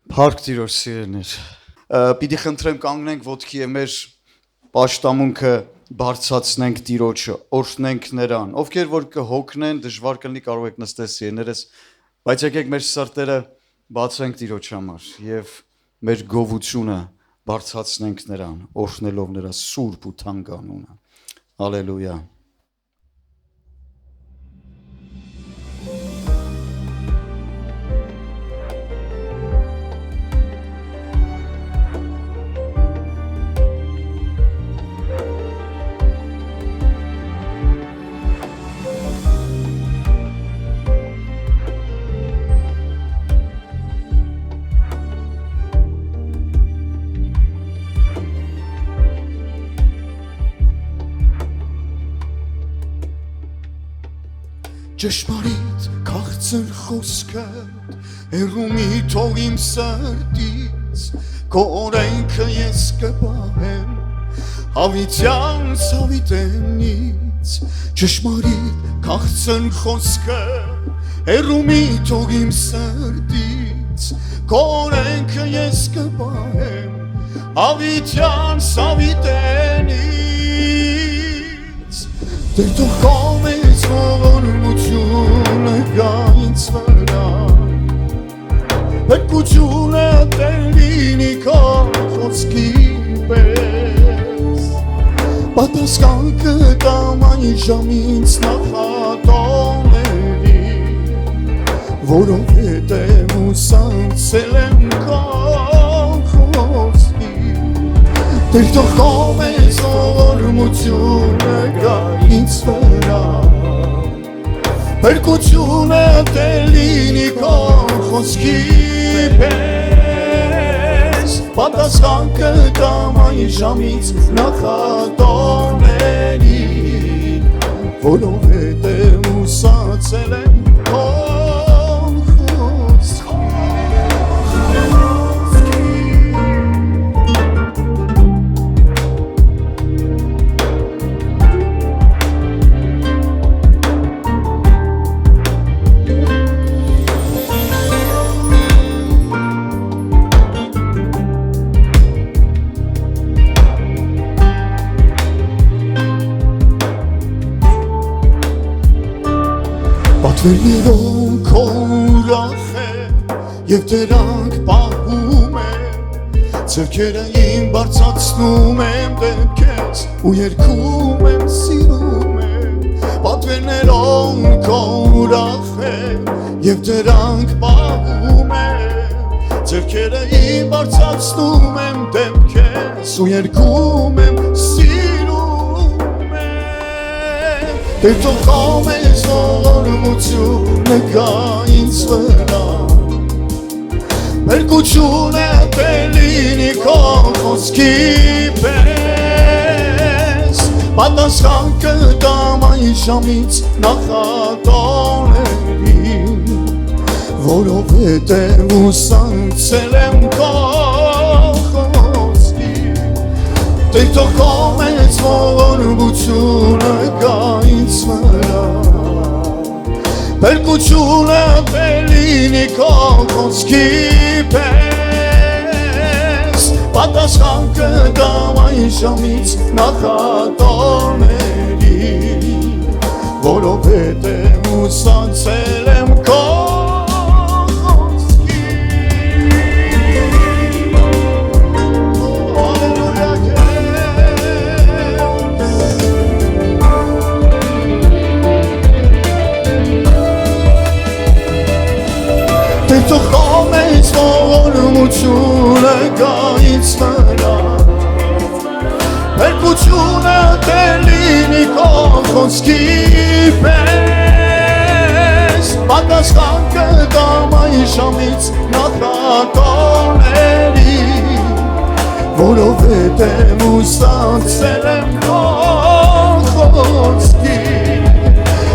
Փառք Տիրոջ սիրելիներ։ Պիտի խնդրեմ կանգնենք ոտքի եւ մեր պաշտամունքը բարձրացնենք Տիրոջը, օրհնենք նրան։ Ովքեր որ կհոգնեն, դժվար կլինի կարող եք նստել սիրելիներս, բայց եկեք մեր սրտերը բացենք Տիրոջ համար եւ մեր գովությունը բարձրացնենք նրան, օրհնելով նրա սուրբ ու թանկ անունը։ Հալելույա։ Ճշմարիտ քաղցր խոսքը հեռու մի թող իմ սրտից քո օրենքը ես կպահեմ հավիտյան ցավիտենից ճշմարիտ քաղցր խոսքը հեռու մի թող իմ սրտից քո օրենքը ես կպահեմ հավիտյան ցավիտենից դեր թող կամես ողորմությունը գա ինձ վրա Բեկությունը դեր լինի քո խոսքի պես Պատասխան կտամ այժմ ինձ նախատոների Որովհետև ուսացել եմ քո խոսքի Դեր թող կամես ողորմությունը գա ինձ վրա Բերկությունը դեր լինի քո խոսքի պես Պատասխան կտամ այժմ ինձ նախատոների Որովհետև ուսացել եմ քո Պատվերներով քո ուրախ է և դրանք պահում եմ Ձեռքերը իմ բարձրացնում եմ դեպ քեզ ու երգում եմ սիրում եմ Պատվերներով քո ուրախ է և դրանք պահում եմ Ձեռքերը իմ բարձրացնում եմ դեպ քեզ ու երգում եմ սիրում եմ Դեր թող կամես ողորմությունը գա ինձ վրա Բերկությունը դեր լինի քո խոսքի պես Պատասխան կտամ այժմ ինձ նախատոներին Որովհետև ուսացել եմ քո խոսքի Դեր թող կամես ողորմությունը գա ինձ վրա Բերկությունը դեր լինի քո խոսքի պես Պատասխան կտամ այժմ ինձ նախատոների Որովհետև ուսացել եմ քո Դեր թող կամես ողորմությունը գա ինձ վրա Բերկությունը դեր լինի քո խոսքի պես Պատասխան կտամ այժմ ինձ նախատոների Որովհետև ուսացել եմ քո խոսքի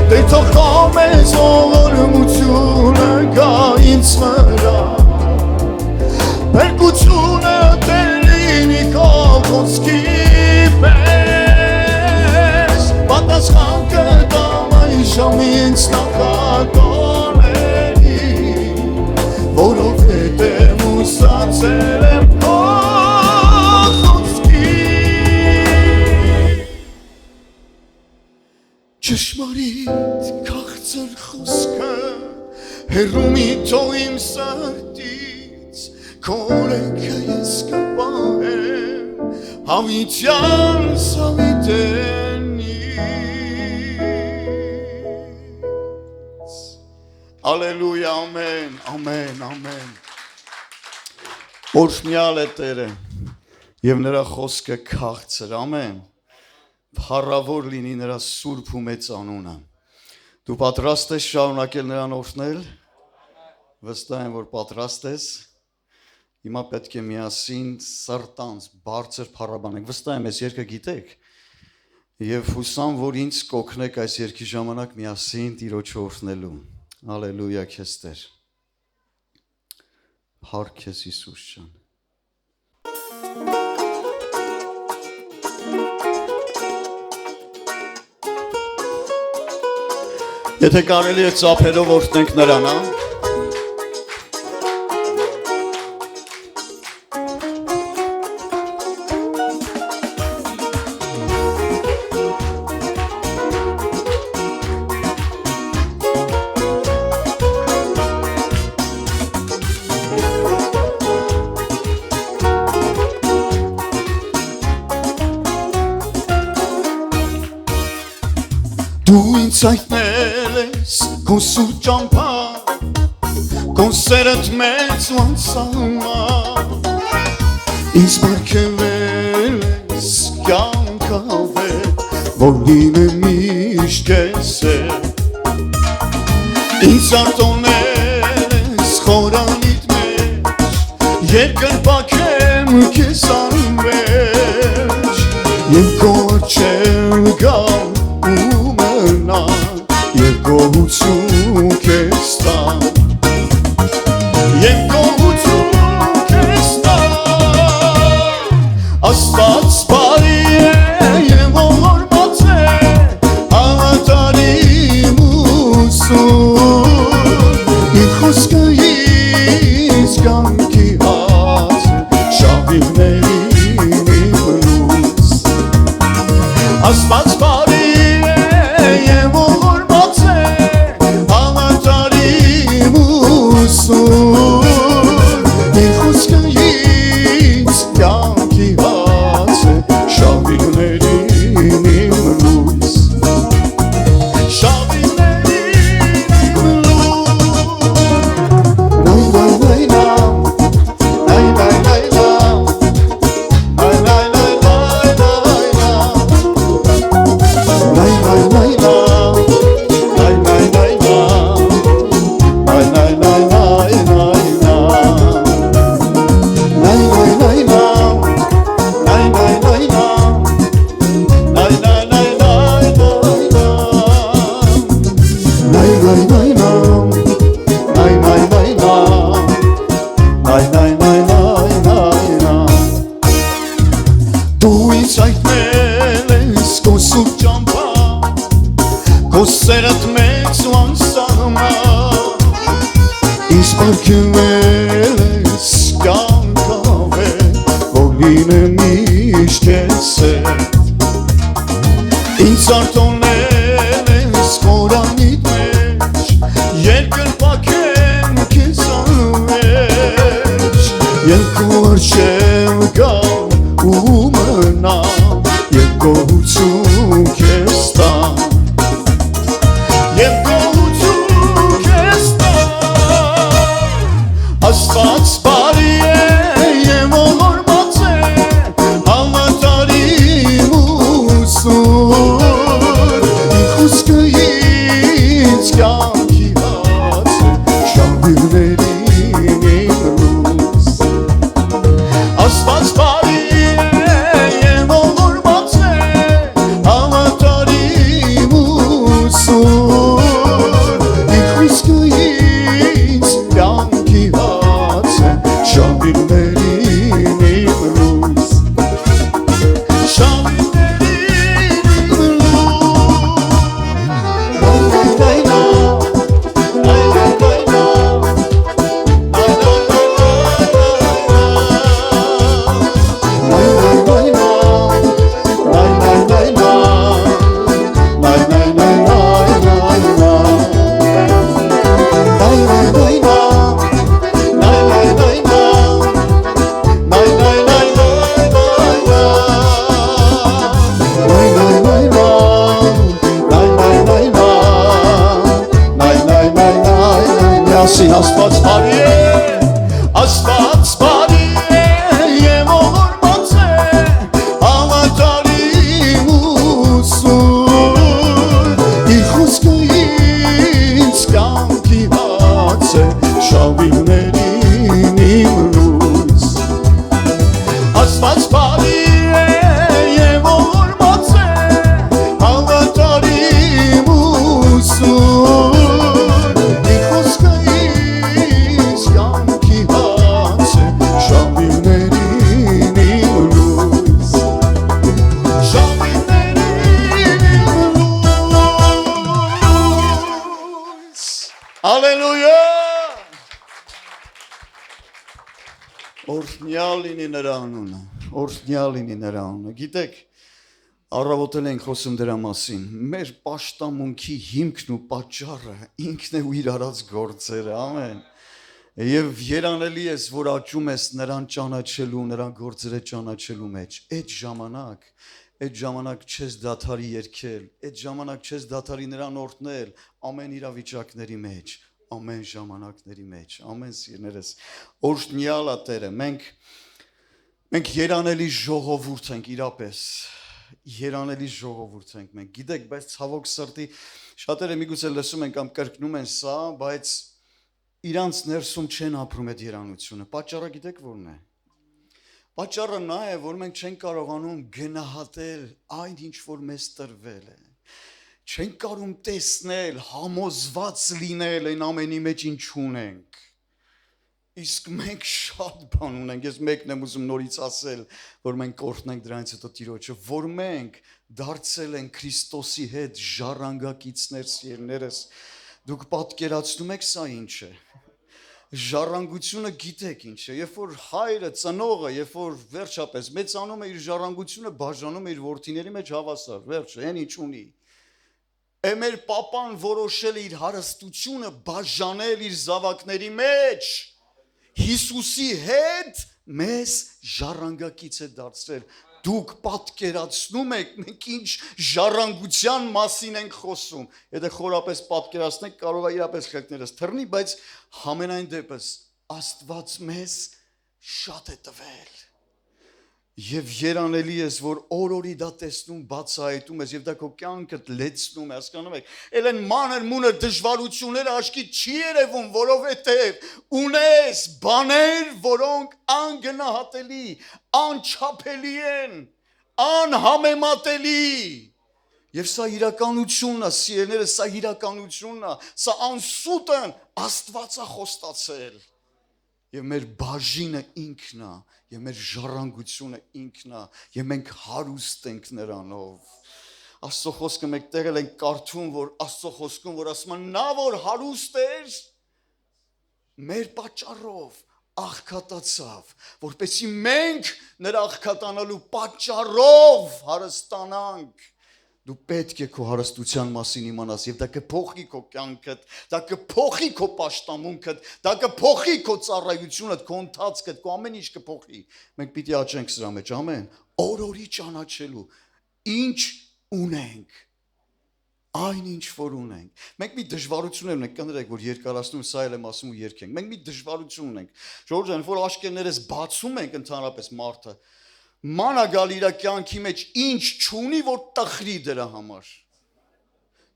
Դեր թող կամես ողորմությունը գա ինձ վրա Բերկությունը դեր լինի քո խոսքի պես Պատասխան կտամ այժմ ինձ նախատոների Որովհետև ուսացել բարձր խոսքը հերումի թող իմ սրտից քորեքը ես կպահեմ հավիտյան սավիտենից Ալելույա ամեն ամեն ամեն Օրհնյալ է Տերը եւ նրա խոսքը քաղցր ամեն Փառավոր լինի նրա սուրբ ու մեծ անունը Դու պատրաստ ես շարունակել նրան օրհնել Վստահ եմ որ պատրաստ ես Հիմա պետք է միասին սրտանց բարձր փառաբանենք վստահ եմ այս երգը գիտեք եւ հուսամ որ ինձ կօգնեք այս երգի ժամանակ միասին Տիրոջը օրհնելու Ալելույա քեզ Տեր Փառք քեզ Հիսուս ջան Եթե կարելի է ծափերով օրհնենք նրան, հա? Դու ինձ այդնել ես քո սուրբ ճամփա քո սերդ մեծ ու անսահման ինձ պարգևել ես կյանքավետ որ լինեմ միշտ քեզ հետ ինձ արտոնել ես խորանիդ մեջ երկրպագեմ քեզ անվերջ և քո առջև գամ Եվ գոհություն քեզ տամ Եվ գոհություն քեզ տամ Աստված բարի է և ողորմած է Հավատարիմ ու սուրբ Իր խոսքը ինձ կյանքի հաց Շավիղներին իմ լույս Աստված բարի Իր խոսքը ինձ կյանքի հաց է Շավիղներին իմ լույս Շավիղներին իմ Սերդ մեծ ու անսահման Ինձ պարգևել ես կյանքավետ որ լինեմ միշտ քեզ հետ Ինձ արտոնել ես խորանիդ մեջ երկրպագեմ քեզ անվերջ Եվ քո առջև գամ ու մնամ Եվ գոհություն քեզ տամ Աստված բարի է և ողորմած է Հավատարիմ ու սուրբ Իր խոսքը ինձ կյանքի հաց է Շավիղներին իմ լույս Աստված բարի է և ողորմած է Հավատարիմ ու սուրբ Իր խոսքը ինձ կյանքի հաց Շավիղներին իմ լույս Շավիղներին իմ լույս Աստված բարի է եւ ողորմած է Համատարիմ ու սուրբ Իր խոսքը ինձ կյանքի հաց է Շավիղներին իմ լույս Աստված բարի է եւ ողորմած է Համատարիմ ու սուրբ Իր խոսքը ինձ կյանքի հաց է Շավիղներին իմ լույս Շավիղներին իմ լույս Հալելույա Օրհնյալ լինի նրա անունը, օրհնյալ լինի նրա անունը։ Գիտեք, առավոտել ենք խոսում դրա մասին։ Մեր պաշտամունքի հիմքն ու պատճառը ինքն է ու իր արած գործերը, ամեն։ Եվ երանելի ես, որ աճում ես նրան ճանաչելու, նրա գործերը ճանաչելու մեջ։ Այդ ժամանակ չես դադարի երգել, այդ ժամանակ չես դադարի նրան օրհնել ամեն իրավիճակների մեջ։ Ամեն ժամանակների մեջ, ամեն սիրներս, օրհնյալ է Տերը, մենք երանելի ժողովուրդ ենք իրապես, երանելի ժողովուրդ ենք մենք, գիտեք, բայց ցավոք սրտի, շատերը միգուցե լսում են կամ կրկնում են սա, բայց իրանց ներսում չեն ապրում այդ երանությունը, պատճառը գիտեք որն է, պատճառը նա է, որ մենք չենք կարողանում գնահատել այն ինչ որ մեզ տրվել է, չենք կարում տեսնել, համոզված լինել այն ամենի մեջ ինչ ունենք, իսկ մենք շատ բան ունենք, ես մեկն եմ ուզում նորից ասել, որ մենք կօրհնենք դրանից հետո Տիրոջը, որ մենք դարձել ենք Քրիստոսի հետ ժառանգակիցներ սիրելիներս, դուք պատկերացնում եք սա ինչ է, ժառանգությունը գիտեք ինչ է, երբ որ հայրը, ծնողը, երբ որ վերջապես մեծանում է իր ժառանգությունը բաժանում է իր որդիների մեջ հավասար, վերջը, այն ինչ ունի Մեր պապան որոշել է իր հարստությունը բաժանել իր զավակների մեջ, Հիսուսի հետ մեզ ժառանգակից է դարձրել, դուք պատկերացնում եք, մենք ինչ ժառանգության մասին ենք խոսում, եթե խորապես պատկերացնենք, կարող է իրապես խելքներս թռնի, բայց համենայն դեպս Աստված մեզ շատ է տվել Եվ երանելի ես, որ օր-օրի դա տեսնում, բացահայտում ես, եւ դա քո կյանքդ լեցնում է, հասկանում եք։ Էլ են մանր-մունր դժվարությունները աչքի չի երևում, որովհետեւ ունես բաներ, որոնք անգնահատելի, անչափելի են, անհամեմատելի։ Եվ սա իրականությունն է, սիրելիներս, սա իրականությունն է, սա անսուտն Աստված է խոստացել։ Եվ մեր բաժինը ինքն է, եւ մեր ժառանգությունը ինքն է, եւ մենք հարուստ ենք նրանով։ Աստծո խոսքը մեկ տեղել ենք կարդում, որ Աստծո խոսքում, որ ասում է նա որ հարուստ էր, մեր պատճառով աղքատացավ, որպեսզի մենք նրա աղքատանալու պատճառով հարստանանք։ Դու պետք է քո հարստության մասին իմանաս եւ դա կփոխի քո կյանքդ, դա կփոխի քո պաշտամունքդ, դա կփոխի քո ծառայությունդ, քո ընթացքդ, քո ամեն ինչ կփոխի։ Մենք պիտի աճենք սրա մեջ, ամեն։ Օր-օրի ճանաչելու ինչ ունենք, այն ինչ որ ունենք։ Մենք մի դժվարություն ունենք, կներեք, որ երկարացնում սա էլ եմ ասում ու երգենք։ Մենք մի դժվարություն ունենք։ Ժողովուրդ ջան, որ աշկերներս բացում ենք ընդհանրապես մարդը Ման է գալ իր կյանքի մեջ ինչ չունի, որ տխրի դրա համար։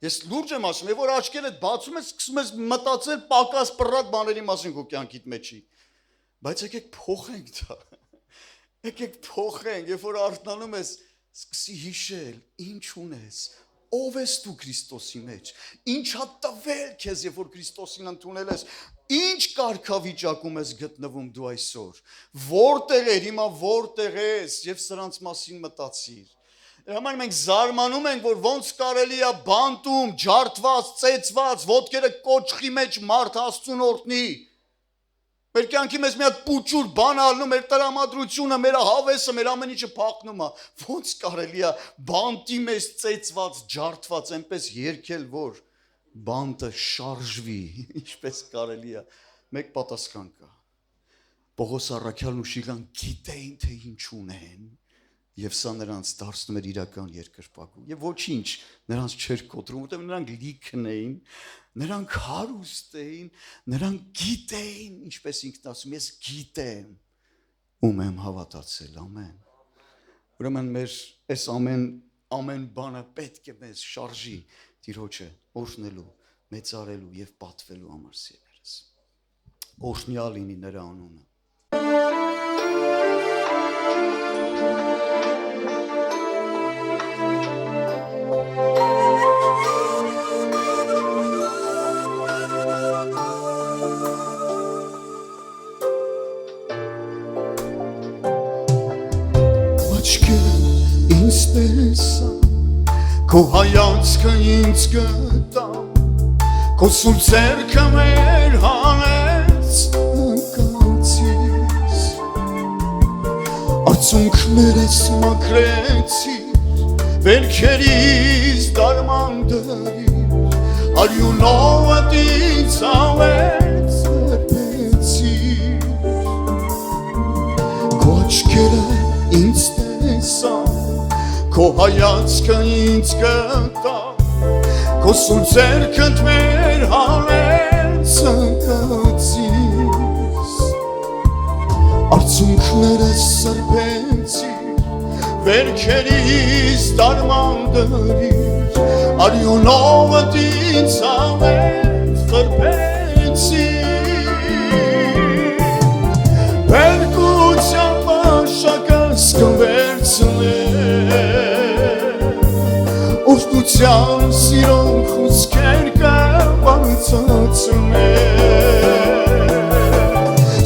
Ես լուրջ եմ ասում, որ աչքերդ բացում ես, սկսում ես մտածել պակաս պռատ բաների մասին քո կյանքիդ մեջի։ Բայց եկեք փոխենք դա։ Եկեք փոխենք, երբ որ արթնանում ես, սկսի հիշել, ինչ ունես, ով ես դու Քրիստոսի մեջ, ինչ հա տվել քեզ, երբ որ Քրիստոսին ընդունել ես, ինչ կարգավիճակում ես գտնվում դու այսօր, որտեղ էր, հիմա որտեղ ես, եւ սրանց մասին մտածիր։ Համար մենք զարմանում ենք, որ ոնց կարելի է բանտում, ջարդված, ծեծված, ոտքերը կոճղի մեջ մարդ Աստծուն օրհնի։ Մեր կյանքի մեջ մի հատ պուճուր բան ալնում, մեր տրամադրությունը, մեր հավեսը, մեր ամեն ինչը փախնում է։ Ոնց կարելի է բանտի մեջ ծեծված, ջարդված, այնպես երգել, որ բանտը շարժվի, ինչպես կարելի է։ Մեկ պատասխան կա։ Պողոս առաքյալն ու Շիլան գիտեին, թե ինչ ունեն, Եվ սա նրանց դարձնում էր իրական երկրպագու։ Եվ ոչինչ նրանց չէր կոտրում, որտեղ նրանք լիքն էին, նրանք հարուստ էին, նրանք գիտեին, ինչպես ինքն ասում, ես գիտեմ ում եմ հավատացել, ամեն։ Ուրեմն մեր այս ամեն բանը պետք է մեզ շարժի Տիրոջը օրհնելու, մեծարելու եւ պատվելու համար սիրելիս։ Օրհնյալ լինի նրա անունը։ Քո հայացքը ինձ գտա, քո սուրբ ձեռքը մեր հանեց ընկացիս, արցունքներս մաքրեցիր, վերքերիս դարման դրիր, արյունովը դիցավեց սրբեցիր, քո աչքերը ինձ տեսա, քո հայացքը ինձ գտա, քո սուրբ ձեռքդ մեր հանեց ընկացիս, արցունքներս սրբեցիր, վերքերիս դարման դրիր, արյունովը դիցավեց սրբեցիր, բերկության բաշակս կվերցնես, Ուստության սիրոն խուսքեր կվանցացում է,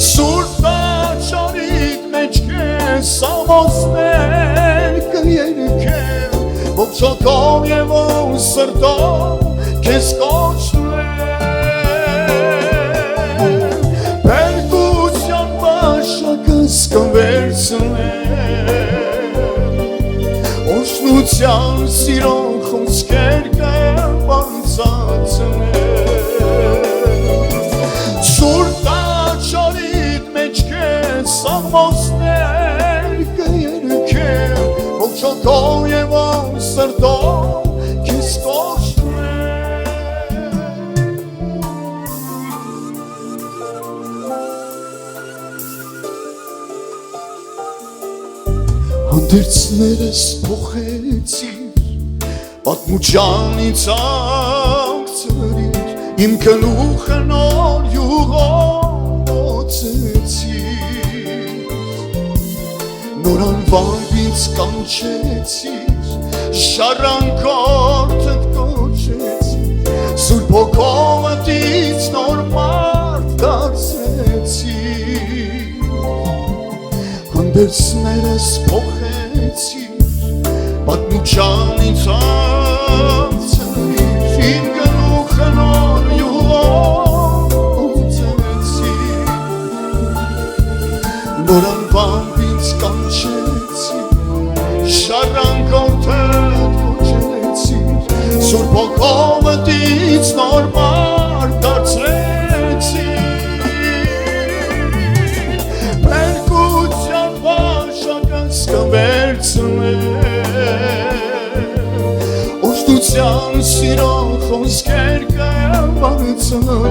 Սուրբ տաճարիդ մեջ կես ամոսներ կերքեմ, Ով ծոքով և ով սրտով կես կոչնեմ, Բերկության բաշակս կվերցնեմ, Օշնության սիրոն խոսքեր կվանցացնեմ, Սուրբ տաճարիդ մեջ կես ամոսներ կերքեմ, Ով ծոքով և ով սրտով կես կոչնեմ, Հանդերձներս փոխեցիր, պատմության ինձ ակցրիր, իմ գլուխը նոր յուղով օծեցիր, նոր անվամբ ինձ կանչեցիր, ժառանգորդդ կոչեցիր, Սուրբ Հոգովտից նոր մարդ դարձրեցիր, հանդերձներս փոխեցիր, պատմության ինձ ակցրիր, իմ գլուխը նոր յուղով օծեցիր, նոր անվամբ ինձ կանչեցիր, ժառանգորդդ կոչեցիր, Սուրբ Հոգովտից նոր մարդ դարձրեցիր, բերկության բաշակս կվերցնեմ, Օշնության սիրոն խոսքեր կվանցացնեմ,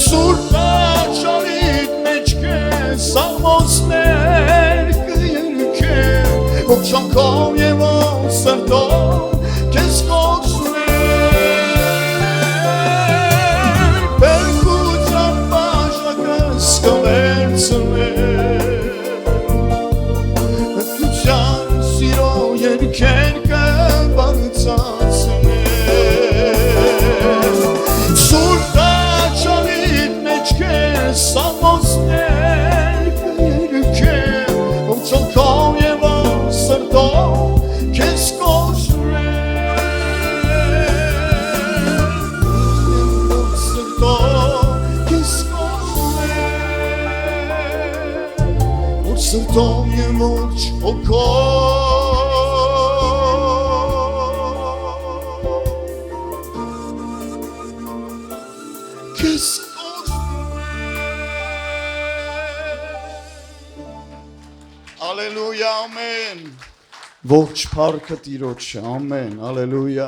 Սուրբ տաճարիդ մեջ կես ամոսներ կերքեմ, Ով ծոքով և ով սրտով կես կոչնեմ, Բերկության բաշակս կվերցնեմ, Հտրության սիրո երգեր կվանցացնեմ, Սուրբ տաճարիդ մեջ կես ամոսներ կերքեմ, Ով ծոքով և ով սրտով կես կոչնեմ, Սրտով կես կոչնեմ, Ով սրտով և ողջ հոգով կես կոչնեմ, Հալելույա, ամեն։ Ողջ փառքը Տիրոջը, ամեն, հալելույա։